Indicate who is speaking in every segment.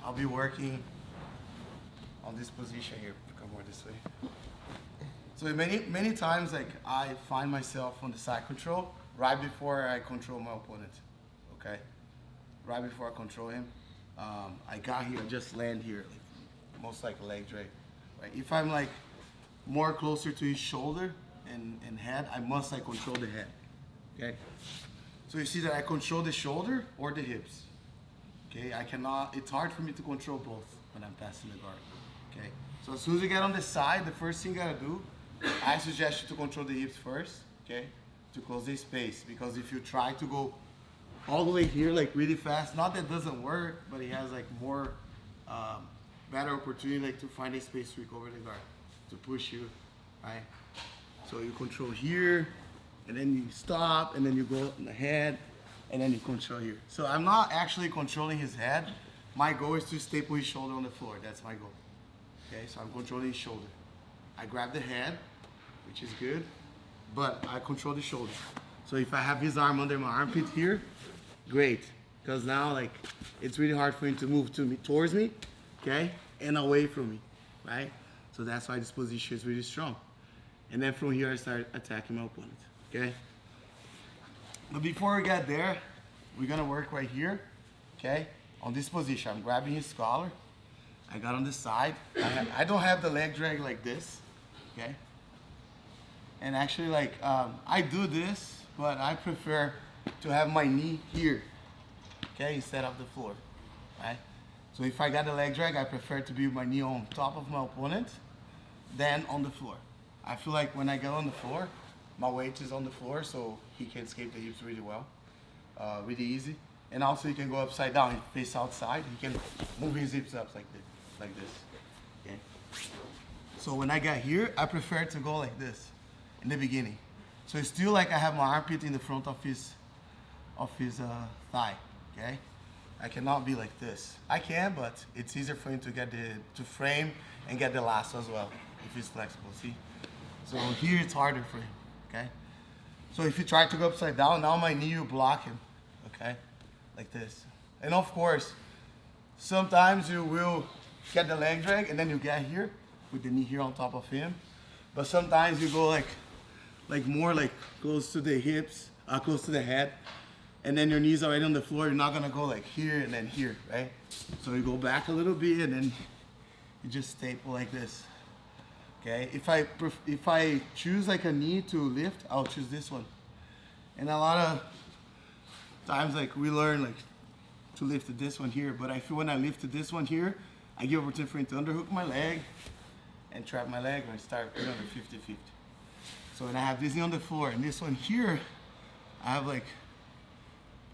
Speaker 1: I'll be working on this position here. Come more this way. So many times, like, I find myself on the side control right before I control my opponent. Okay, right before I control him. I got here, just land here, like, most like a leg drag. Right? If I'm like more closer to his shoulder and head, I must like control the head. Okay. So you see that I control the shoulder or the hips. Okay. I cannot. It's hard for me to control both when I'm passing the guard. Okay. So as soon as you get on the side, the first thing you gotta do, I suggest you to control the hips first. Okay. To close the space, because if you try to go all the way here like really fast, not that it doesn't work, but he has like more better opportunity like to find a space to recover the guard, to push you, right? So you control here, and then you stop, and then you go in the head, and then you control here. So I'm not actually controlling his head. My goal is to staple his shoulder on the floor. That's my goal. Okay, so I'm controlling his shoulder. I grab the head, which is good, but I control the shoulder. So if I have his arm under my armpit here, great, because now like it's really hard for him to move towards me, okay, and away from me, right? So that's why this position is really strong. And then from here I start attacking my opponent, okay? But before we get there, we're gonna work right here, okay? On this position, I'm grabbing his collar. I got on the side. I don't have the leg drag like this, okay? And actually, like, I do this, but I prefer to have my knee here, okay, instead of the floor, right? So if I got a leg drag, I prefer to be with my knee on top of my opponent than on the floor. I feel like when I get on the floor, my weight is on the floor, so he can escape the hips really well, really easy. And also he can go upside down, he face outside, he can move his hips up like this, okay? So when I get here, I prefer to go like this in the beginning. So it's still like I have my armpit in the front of his thigh, okay? I cannot be like this. I can, but it's easier for him to get to frame and get the lasso as well, if he's flexible, see? So here it's harder for him, okay? So if you try to go upside down, now my knee will block him, okay? Like this. And of course, sometimes you will get the leg drag and then you get here with the knee here on top of him. But sometimes you go like more like close to the hips, close to the head, and then your knees are already on the floor. You're not gonna go like here and then here, right? So you go back a little bit and then you just staple like this. Okay, if I choose like a knee to lift, I'll choose this one. And a lot of times like we learn like to lift this one here, but I feel when I lift this one here, I give opportunity for him to underhook my leg and trap my leg and start putting on the 50-50. So when I have this knee on the floor and this one here, I have like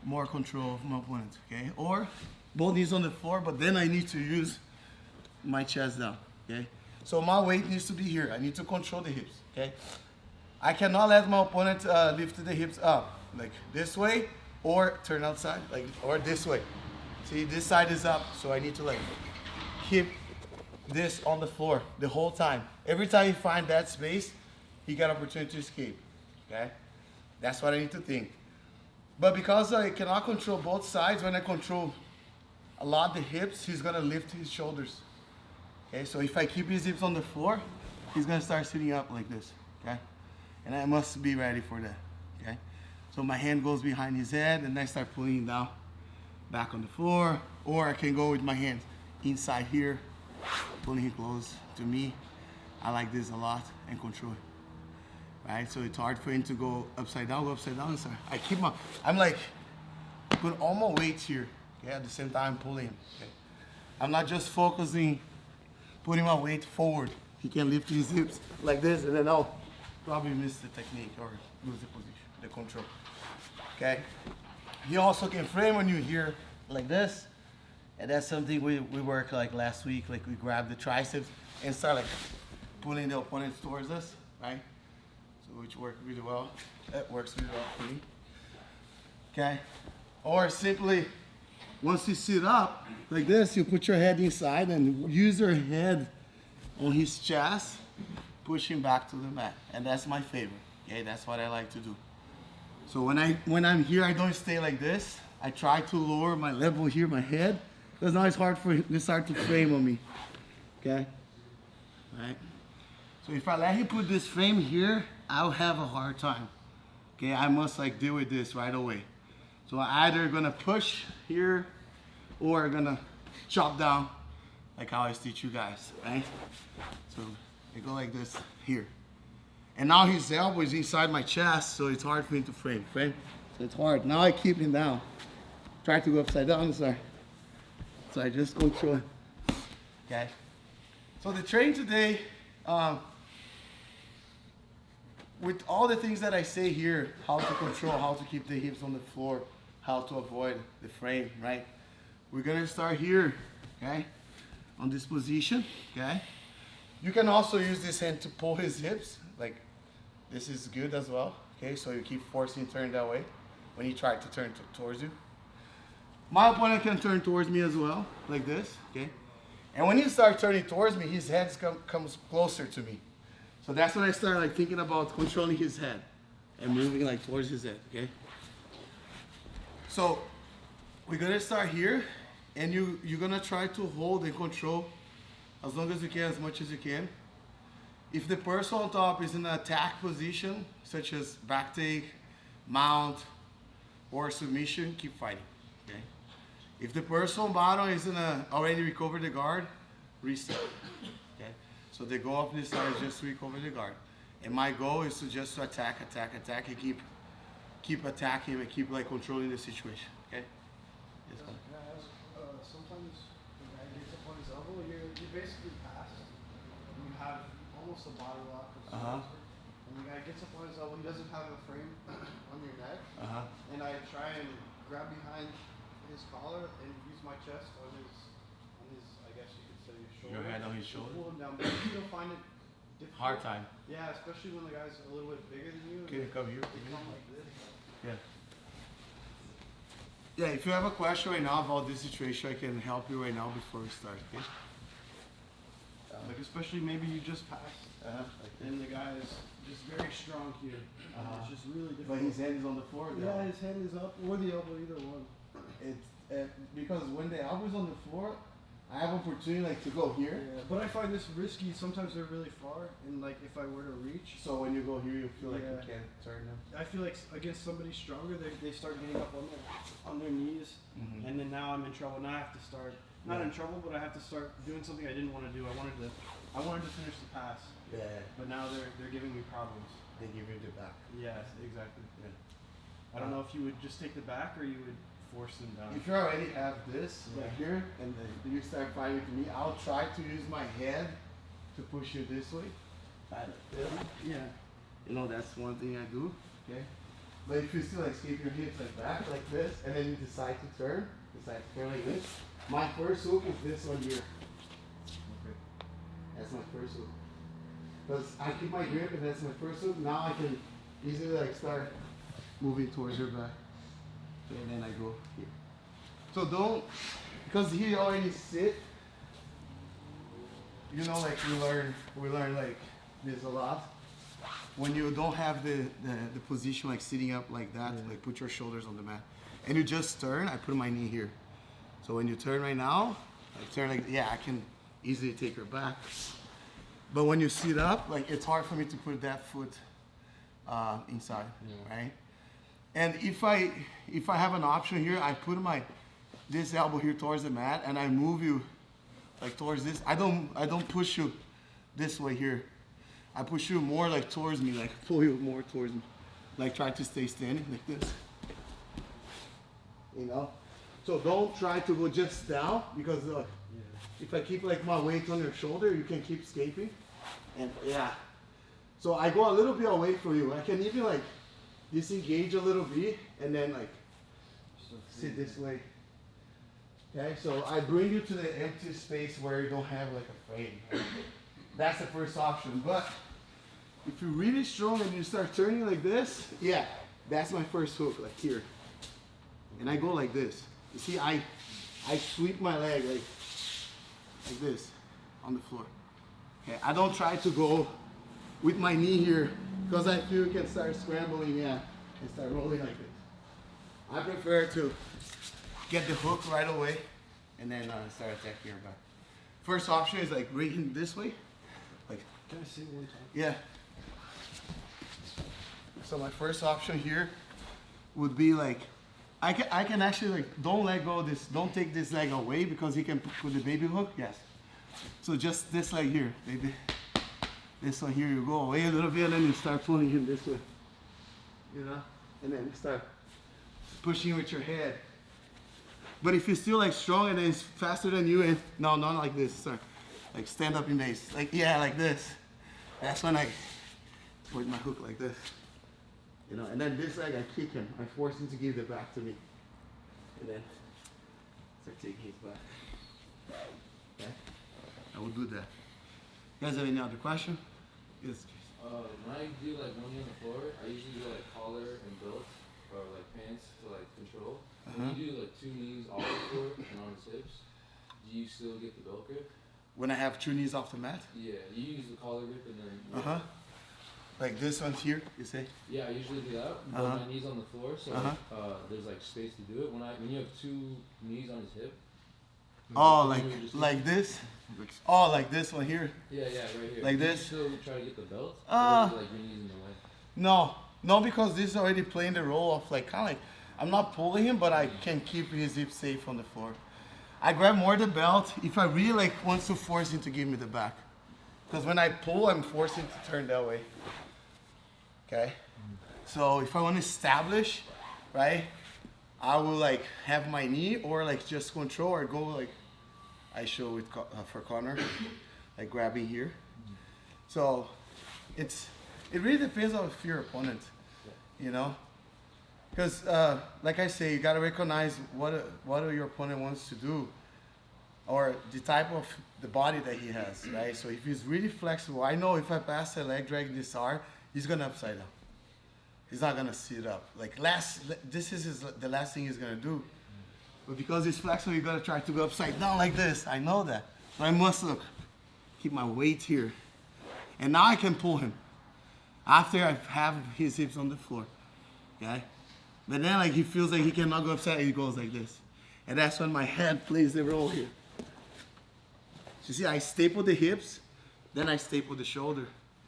Speaker 1: more control of my opponent, okay? Or both knees on the floor, but then I need to use my chest down, okay? So my weight needs to be here. I need to control the hips, okay? I cannot let my opponent lift the hips up, like this way, or turn outside, like, or this way. See, this side is up, so I need to like keep this on the floor the whole time. Every time you find that space, he got opportunity to escape, okay? That's what I need to think. But because I cannot control both sides, when I control a lot the hips, he's gonna lift his shoulders. Okay, so if I keep his hips on the floor, he's gonna start sitting up like this, okay? And I must be ready for that, okay? So my hand goes behind his head and I start pulling him down, back on the floor, or I can go with my hands inside here, pulling him close to me. I like this a lot and control it, right? So it's hard for him to go upside down, and start. I'm like, put all my weight here, okay? At the same time pulling him, okay? I'm not just focusing putting my weight forward. He can lift his hips like this, and then I'll probably miss the technique or lose the position, the control, okay? He also can frame when you here like this, and that's something we worked like last week, like we grab the triceps and start like pulling the opponents towards us, right? So which worked really well. That works really well for me, okay? Or simply, once you sit up like this, you put your head inside and use your head on his chest, push him back to the mat. And that's my favorite, okay? That's what I like to do. So when I'm here, I don't stay like this. I try to lower my level here, my head, Because now it's hard to frame on me. Okay? Right? So if I let him put this frame here, I'll have a hard time. Okay, I must like deal with this right away. So I'm either gonna push here or gonna chop down like how I teach you guys, right? So I go like this here. And now his elbow is inside my chest, so it's hard for me to frame, okay? So it's hard. Now I keep him down. Try to go upside down, sorry. So I just control him. Okay? So the training today, with all the things that I say here, how to control, how to keep the hips on the floor, how to avoid the frame, right? We're gonna start here, okay? On this position, okay? You can also use this hand to pull his hips, like this is good as well, okay? So you keep forcing turn that way when he tries to turn towards you. My opponent can turn towards me as well, like this, okay? And when you start turning towards me, his head comes closer to me. So that's when I start like thinking about controlling his head and moving like towards his head, okay? So we're gonna start here, and you're gonna try to hold and control as long as you can, as much as you can. If the person on top is in an attack position, such as back take, mount, or submission, keep fighting, okay? If the person on bottom is in already recovered the guard, reset. So the goal of this side is just to recover the guard. And my goal is to just attack, and keep attacking and keep like controlling the situation, okay? Yes,
Speaker 2: can I ask, sometimes the guy gets up on his elbow, you basically pass, and you have almost a body lock or something. And the guy gets up on his elbow, he doesn't have a frame on your neck. And I try and grab behind his collar and use my chest on his I guess you could say, shoulder.
Speaker 1: Your head on his shoulder?
Speaker 2: Pull him down, but you still find it difficult.
Speaker 1: Hard time.
Speaker 2: Yeah, especially when the guy's a little bit bigger than you.
Speaker 1: Can you come here?
Speaker 2: Come like this.
Speaker 1: Yeah. Yeah, if you have a question right now about this situation, I can help you right now before we start, okay?
Speaker 2: Like especially maybe you just passed, and the guy is just very strong here. It's just really difficult.
Speaker 1: But his hand is on the floor now.
Speaker 2: Yeah, his hand is up, or the elbow, either one.
Speaker 1: It's because when the elbow is on the floor, I have opportunity like to go here.
Speaker 2: Yeah, but I find this risky. Sometimes they're really far, and like if I were to reach.
Speaker 1: So when you go here, you feel like you can't turn them.
Speaker 2: I feel like against somebody stronger, they start getting up on their knees, and then now I'm in trouble. Now I have to start not in trouble, but I have to start doing something I didn't want to do. I wanted to finish the pass.
Speaker 1: Yeah.
Speaker 2: But now they're giving me problems.
Speaker 1: They give you the back.
Speaker 2: Yes, exactly.
Speaker 1: Yeah.
Speaker 2: I don't know if you would just take the back or you would force them down.
Speaker 1: If you already have this right here, and then you start fighting with me, I'll try to use my head to push you this way.
Speaker 2: Yeah.
Speaker 1: You know, that's one thing I do, okay? But if you still like keep your hips like back, like this, and then you decide to turn like this, my first hook is this one here. Okay. That's my first hook. Because I keep my grip and that's my first hook, now I can easily like start moving towards your back. Okay, and then I go here. So don't, because he already sit, you know, like we learn like this a lot. When you don't have the position like sitting up like that, like put your shoulders on the mat. And you just turn, I put my knee here. So when you turn right now, I turn like, yeah, I can easily take her back. But when you sit up, like it's hard for me to put that foot inside, right? And if I have an option here, I put this elbow here towards the mat and I move you like towards this. I don't push you this way here. I push you more like towards me, like pull you more towards me. Like try to stay standing like this. You know? So don't try to go just down because if I keep like my weight on your shoulder, you can keep escaping. And so I go a little bit away from you. I can even like disengage a little bit and then like sit this way. Okay, so I bring you to the empty space where you don't have like a frame. Right? That's the first option. But if you're really strong and you start turning like this, that's my first hook, like here. And I go like this. You see, I sweep my leg like this on the floor. Okay, I don't try to go with my knee here because I feel you can start scrambling, and start rolling like this. I prefer to get the hook right away and then start attacking your back. First option is like right this way. Like,
Speaker 2: Can I see one time?
Speaker 1: yeah. So my first option here would be like, I can actually like, don't let go of this, don't take this leg away because he can put the baby hook, yes. So just this leg here, baby. This one here, you go away a little bit and then you start pulling him this way. You know? And then you start pushing with your head. But if you're still like strong and then it's faster than you, and no, not like this, sir. Like stand up in base, like yeah, like this. That's when I put my hook like this. You know, and then this leg I kick him. I force him to give it back to me. And then start taking his back. Okay? I will do that. You guys have any other question? Yes.
Speaker 3: When I do like one knee on the floor, I usually do like collar and belt or like pants to like control. When you do like 2 knees off the floor and on his hips, do you still get the belt grip?
Speaker 1: When I have 2 knees off the mat?
Speaker 3: Yeah, you use the collar grip and then.
Speaker 1: Like this one here, you say?
Speaker 3: Yeah, I usually do that. But my knees on the floor, so there's like space to do it. When you have 2 knees on his hip.
Speaker 1: Oh, like this? Oh, like this one here?
Speaker 3: Yeah, right here.
Speaker 1: Like
Speaker 3: do
Speaker 1: this?
Speaker 3: You still try to get the belt? Or is it, like your knees in the way?
Speaker 1: No, because this is already playing the role of like, kind of like, I'm not pulling him, but I can keep his hips safe on the floor. I grab more the belt if I really like want to force him to give me the back. Because when I pull, I'm forcing to turn that way. Okay? So if I want to establish, right, I will like have my knee or like just control or go like I show with for Connor, like grabbing here. So it really depends on your opponent, you know? Because like I say, you gotta recognize what your opponent wants to do or the type of the body that he has, right? So if he's really flexible, I know if I pass a leg drag this hard, he's gonna upside down. He's not gonna sit up. Like this is the last thing he's gonna do. But because he's flexible, you gotta try to go upside down like this. I know that. So I must keep my weight here. And now I can pull him after I have his hips on the floor, okay? But then like he feels like he cannot go upside, he goes like this. And that's when my head plays the role here. So you see, I staple the hips, then I staple the shoulder,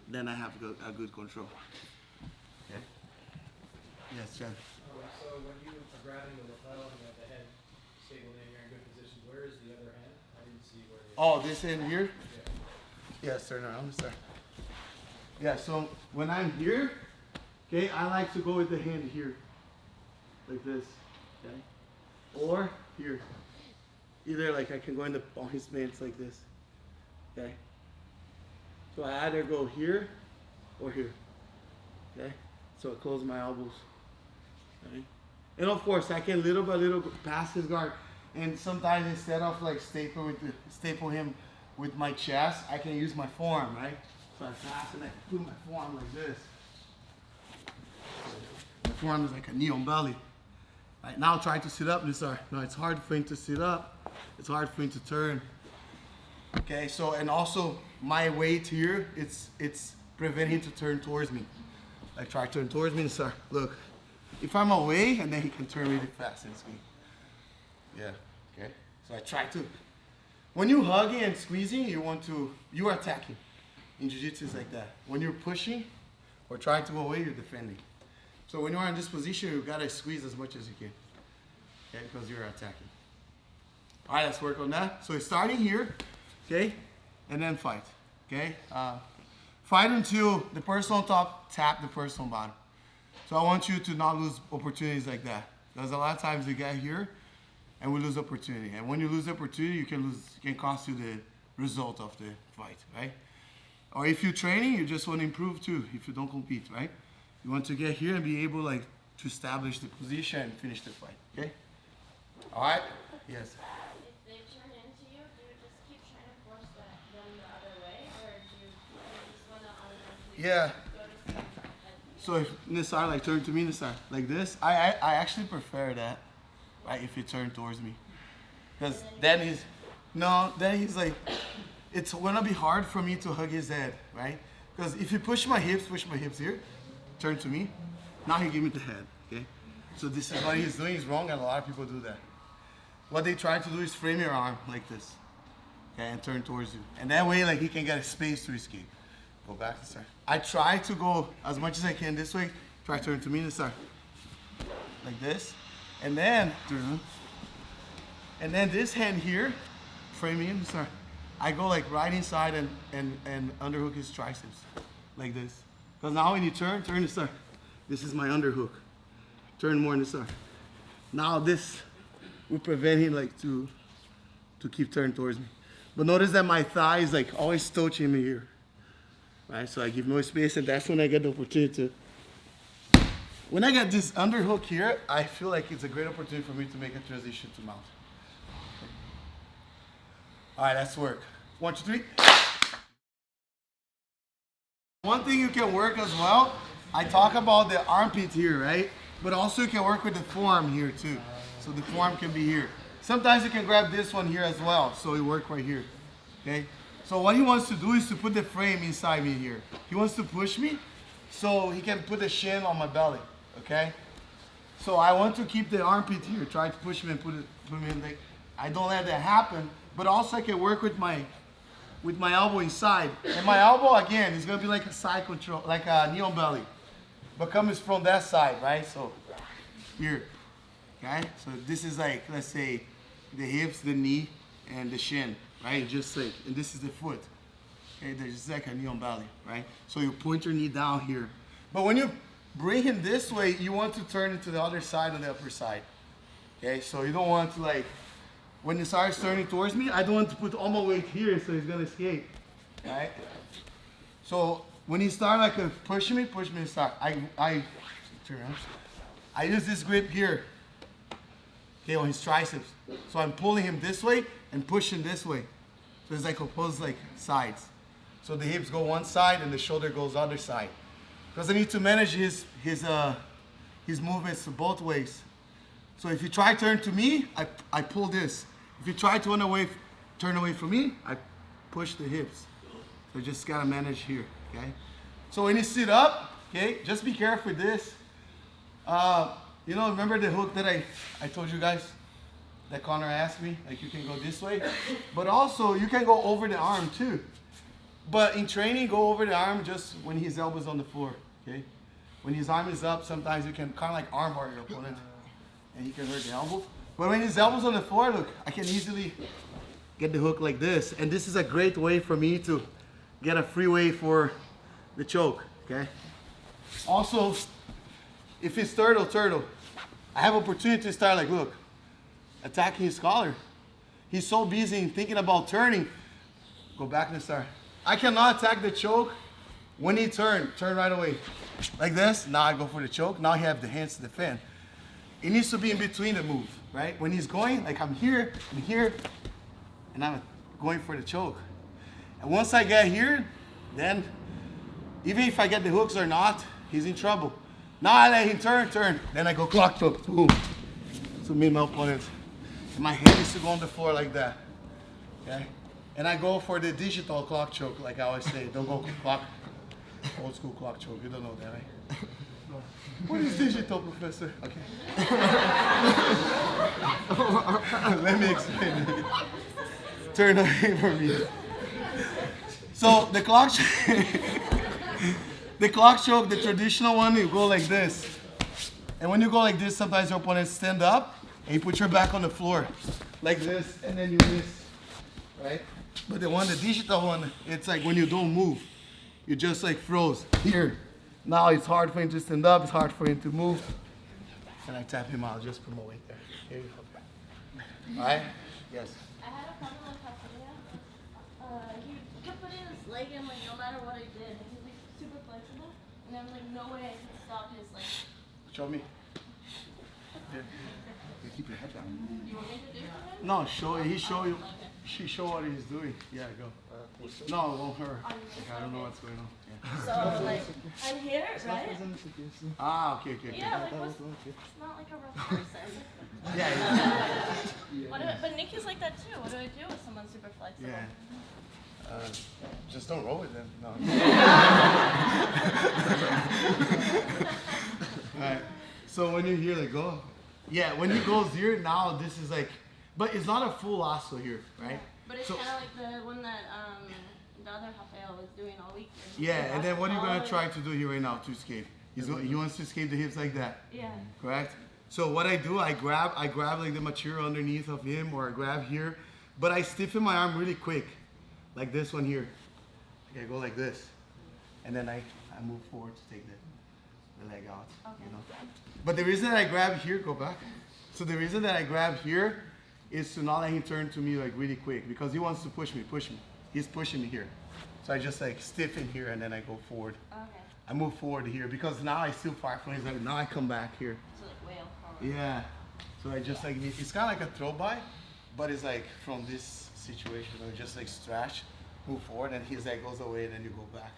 Speaker 1: then I have a good control. Okay? Yes, Chad.
Speaker 4: So when you are grabbing the lapel and you have the head stable in, you're in good position. Where is the other hand? I didn't see where the
Speaker 1: Oh, this end here? Yeah. Yes, turn around, sir. Yeah, so when I'm here, okay, I like to go with the hand here. Like this, okay? Or here. Either like I can go on his pants like this, okay? So I either go here or here, okay? So I close my elbows, okay? And of course, I can little by little pass his guard. And sometimes instead of like staple him with my chest, I can use my forearm, right? So I pass and I put my forearm like this. My forearm is like a knee on belly. Right, now try to sit up, Nisar. No, it's hard for him to sit up. It's hard for him to turn. Okay, so and also my weight here, it's preventing him to turn towards me. Like try to turn towards me, Nisar. Look, if I'm away, and then he can turn really fast and squeeze. Yeah. Okay. So I try to. When you're hugging and squeezing, you are attacking. In Jiu-Jitsu, it's like that. When you're pushing or trying to go away, you're defending. So when you are in this position, you gotta squeeze as much as you can, okay? Because you're attacking. All right, let's work on that. So starting here, okay, and then fight, okay? Fight until the person on top tap the person on bottom. So I want you to not lose opportunities like that, because a lot of times we get here and we lose opportunity. And when you lose opportunity, it can cost you the result of the fight, right? Or if you're training, you just want to improve too. If you don't compete, right? You want to get here and be able like to establish the position and finish the fight, okay? All right? Yes.
Speaker 5: If they turn into you, do you just keep trying to force them the other way, or do you just want to automatically
Speaker 1: Yeah.
Speaker 5: go to sleep?
Speaker 1: So if Nisar like turn to me, Nisar, like this, I actually prefer that, right? If you turn towards me, because then he's like, it's gonna be hard for me to hug his head, right? Because if you push my hips here, turn to me, now he give me the head, okay? So this is what he's doing is wrong, and a lot of people do that. what they try to do is frame your arm like this, okay, and turn towards you. And that way, like, he can get a space to escape. Go back and start. I try to go as much as I can this way. Try to turn to me and start. Like this. And then this hand here, frame me and start. I go like right inside and underhook his triceps. Like this. Because now when you turn and start. This is my underhook. Turn more in the start. Now this will prevent him like to keep turning towards me. But notice that my thigh is like always touching me here. Right? So I give no space, and that's when I get the opportunity to. When I get this underhook here, I feel like it's a great opportunity for me to make a transition to mount. Okay. All right, let's work. 1, 2, 3. One thing you can work as well, I talk about the armpit here, right? But also you can work with the forearm here too. So the forearm can be here. Sometimes you can grab this one here as well, so you work right here, okay? So what he wants to do is to put the frame inside me here. He wants to push me so he can put the shin on my belly, okay? So I want to keep the armpit here, try to push me and put me in the, I don't let that happen, but also I can work with my elbow inside. And my elbow, again, is gonna be like a side control, like a knee on belly, but comes from that side, right? So here, okay? So this is like, let's say, the hips, the knee, and the shin. Right, just like, and this is the foot. Okay, there's just like a knee on belly, right? So you point your knee down here. But when you bring him this way, you want to turn it to the other side on the upper side. Okay, so you don't want to like, when he starts turning towards me, I don't want to put all my weight here so he's gonna escape, right? So when he starts like pushing me and start. I turn around. I use this grip here, okay, on his triceps. So I'm pulling him this way and pushing this way. So it's like opposed like sides. So the hips go one side and the shoulder goes other side. Because I need to manage his movements to both ways. So if you try to turn to me, I pull this. If you try to turn away from me, I push the hips. So just gotta manage here, okay? So when you sit up, okay, just be careful with this. You know, remember the hook that I told you guys? That Connor asked me, like you can go this way, but also you can go over the arm too. But in training, go over the arm just when his elbow's on the floor, okay? When his arm is up, sometimes you can kind of like armbar your opponent and he can hurt the elbow. But when his elbow's on the floor, look, I can easily get the hook like this. And this is a great way for me to get a free way for the choke, okay? Also, if it's turtle, I have opportunity to start like, look, attacking his collar. He's so busy in thinking about turning. Go back and start. I cannot attack the choke when he turn right away. Like this, now I go for the choke. Now he have the hands to defend. It needs to be in between the move, right? When he's going, like I'm here, and I'm going for the choke. And once I get here, then even if I get the hooks or not, he's in trouble. Now I let him turn, then I go clock choke, boom. To me and my opponent. And my hand needs to go on the floor like that, okay? And I go for the digital clock choke, like I always say. Don't go clock, old school clock choke. You don't know that, right? No. What is digital, Professor? Okay. Let me explain it. Turn away from me. So the clock choke, the traditional one, you go like this. And when you go like this, sometimes your opponent stand up and you put your back on the floor like this, and then you miss, right? But the digital one, it's like when you don't move, you just like froze here. Now it's hard for him to stand up, it's hard for him to move. And I tap him out, just put my weight there. Here you go. All right? Yes.
Speaker 5: I had a problem with Careca. He kept putting his leg in like no matter what I did. And he's like super flexible. And I'm like, no way I can stop his like.
Speaker 1: Show me. Here.
Speaker 2: Keep your head down.
Speaker 5: You want me to do it?
Speaker 1: No, she show what he's doing. Yeah, go. No, on her. Like, I don't know what's going on. Yeah.
Speaker 5: So like, I'm here, right?
Speaker 1: Ah, okay.
Speaker 5: Yeah, like what's, it's not like a rough person.
Speaker 1: Yeah.
Speaker 5: But Nick is like that too. What do I do with someone super flexible?
Speaker 1: Yeah. Just don't roll with them. No. Alright. So when you're here, like go. Yeah, when he goes here, now this is like But it's not a full lasso here, right?
Speaker 5: But it's
Speaker 1: So-
Speaker 5: kind of like the one that the other Rafael was doing all week.
Speaker 1: Yeah, and then what are you gonna try to do here right now to escape? He wants to escape the hips like that.
Speaker 5: Yeah.
Speaker 1: Correct? So what I do, I grab like the material underneath of him, or I grab here, but I stiffen my arm really quick, like this one here. Okay, I go like this, and then I move forward to take the leg out.
Speaker 5: Okay.
Speaker 1: You know? But the reason that I grab here, go back. So the reason that I grab here is to not let him turn to me like really quick, because he wants to push me. He's pushing me here. So I just like stiffen here, and then I go forward.
Speaker 5: Okay.
Speaker 1: I move forward here because now I still fire from his leg. Now I come back here.
Speaker 5: So like whale forward.
Speaker 1: Yeah. So I just like, it's kind of like a throw by, but it's like from this situation, I just like stretch, move forward, and his leg goes away, and then you go back.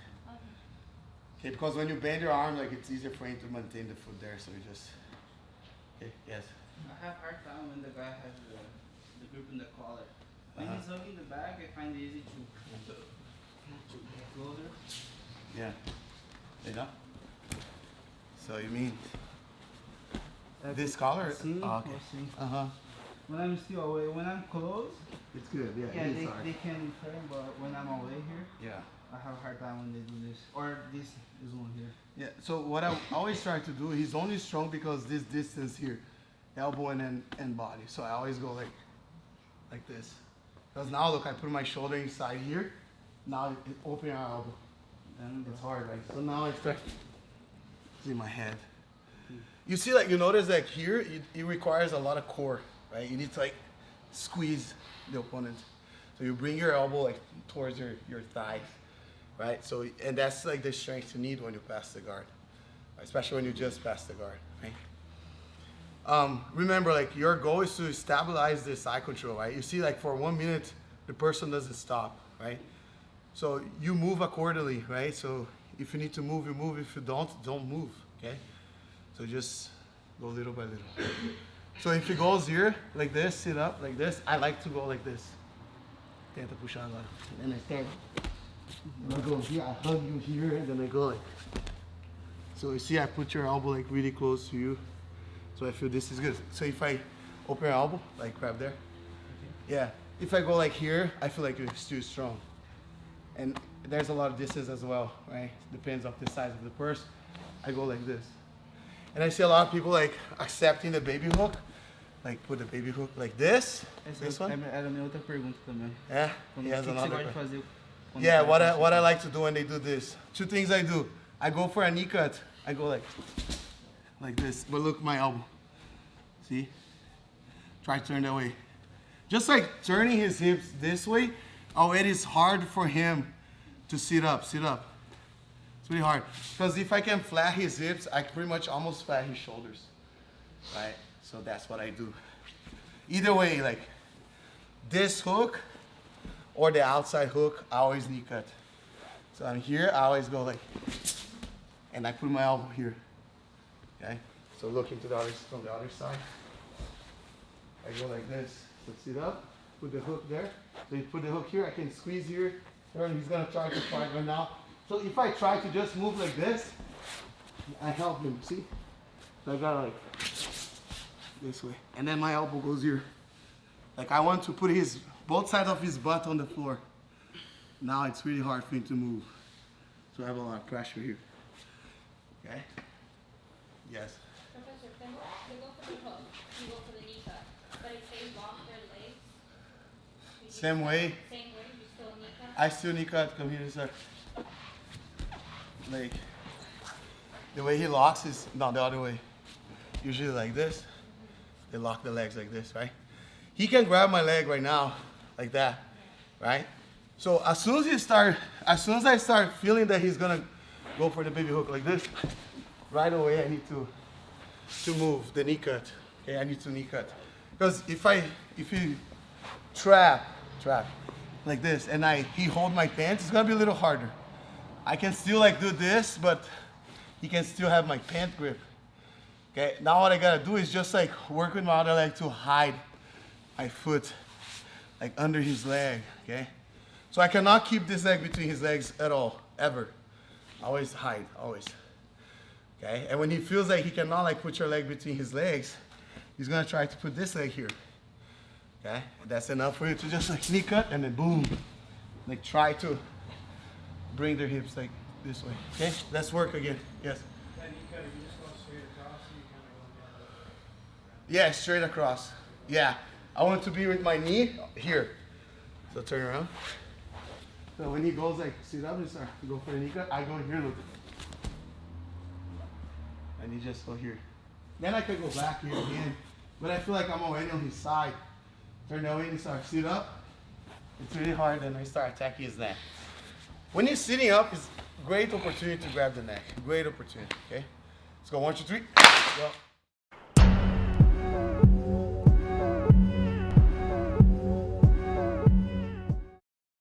Speaker 1: Okay, because when you bend your arm, like it's easier for him to maintain the foot there, so you just, okay, yes.
Speaker 6: I have hard time when the guy has the grip in the collar. When he's hugging the back, I find it easy to get closer.
Speaker 1: Yeah. You know? So you mean this collar?
Speaker 6: See?
Speaker 1: Oh, okay.
Speaker 6: See.
Speaker 1: Uh-huh.
Speaker 6: When I'm still away, when I'm close,
Speaker 1: It's good, yeah.
Speaker 6: yeah,
Speaker 1: it is hard.
Speaker 6: they can turn, but when I'm away here,
Speaker 1: Yeah.
Speaker 6: I have a hard time when they do this. Or this is one here.
Speaker 1: Yeah, so what I always try to do, he's only strong because this distance here, elbow and body. So I always go like this. Because now look, I put my shoulder inside here. Now it open our elbow.
Speaker 6: And
Speaker 1: It's hard, right? So now I start, see my head. You see, like, you notice like here, it requires a lot of core, right? You need to like squeeze the opponent. So you bring your elbow like towards your thighs, right? So, and that's like the strength you need when you pass the guard, right? Especially when you just pass the guard, right? Remember, like, your goal is to stabilize the side control, right? You see, like, for 1 minute, the person doesn't stop, right? So you move accordingly, right? So if you need to move, you move. If you don't move, okay? So just go little by little. So if he goes here, like this, sit up, like this, I like to go like this. Tenta puxar agora. And then I start. I go here, I hug you here, and then I go like. So you see, I put your elbow like really close to you. So I feel this is good. So if I open your elbow, like grab there. Yeah. If I go like here, I feel like you're still strong. And there's a lot of distance as well, right? Depends on the size of the purse. I go like this. And I see a lot of people like accepting the baby hook. Like put the baby hook like this. This one.
Speaker 6: Era a minha outra pergunta também.
Speaker 1: Yeah.
Speaker 6: Quando,
Speaker 1: He
Speaker 6: o
Speaker 1: has
Speaker 6: que você
Speaker 1: another
Speaker 6: gosta de
Speaker 1: question.
Speaker 6: fazer quando
Speaker 1: Yeah,
Speaker 6: tá
Speaker 1: what I like to do when they do this. Two things I do. I go for a knee cut. I go like this. But look my elbow. See? Try to turn that way. Just like turning his hips this way, already it's hard for him to sit up. It's really hard. Because if I can flat his hips, I can pretty much almost flat his shoulders. Right? So that's what I do. Either way, like this hook or the outside hook, I always knee cut. So I'm here, I always go like, and I put my elbow here. Okay? So looking to the other, from the other side. I go like this. So sit up, put the hook there. So you put the hook here, I can squeeze here. Turn, he's gonna try to fight right now. So if I try to just move like this, I help him, see? So I gotta like, this way. And then my elbow goes here. Like I want to put both sides of his butt on the floor. Now it's really hard for him to move. So I have a lot of pressure here. Okay? Yes.
Speaker 7: Professor, they go for the hook, you go for the knee cut, but if they lock their legs, you
Speaker 1: Same way.
Speaker 7: same way, you still knee cut?
Speaker 1: I still knee cut, come here, sir. Like, the way he locks is not the other way. Usually like this. They lock the legs like this, right? He can grab my leg right now, like that, right? So as soon as I start feeling that he's gonna go for the baby hook like this, right away I need to move the knee cut. Okay, I need to knee cut. Because if you trap like this and he hold my pants, it's gonna be a little harder. I can still like do this, but he can still have my pant grip. Okay, now what I gotta do is just like work with my other leg to hide my foot like under his leg, okay? So I cannot keep this leg between his legs at all, ever. Always hide, always. Okay, and when he feels like he cannot like put your leg between his legs, he's gonna try to put this leg here. Okay, that's enough for you to just like knee cut and then boom. Like try to bring their hips like this way. Okay, let's work again. Yes.
Speaker 4: That knee cut, you just go straight across, or you kind of going down the
Speaker 1: Yeah, straight across. Yeah, I want to be with my knee here. So turn around. So when he goes like sit up and start to go for the knee cut, I go here, look. And he just go here. Then I could go back here again. But I feel like I'm already on his side. Turn that way and start sit up. It's really hard, and I start attacking his neck. When you're sitting up, it's a great opportunity to grab the neck. Great opportunity, okay? Let's go, 1, 2, 3, go.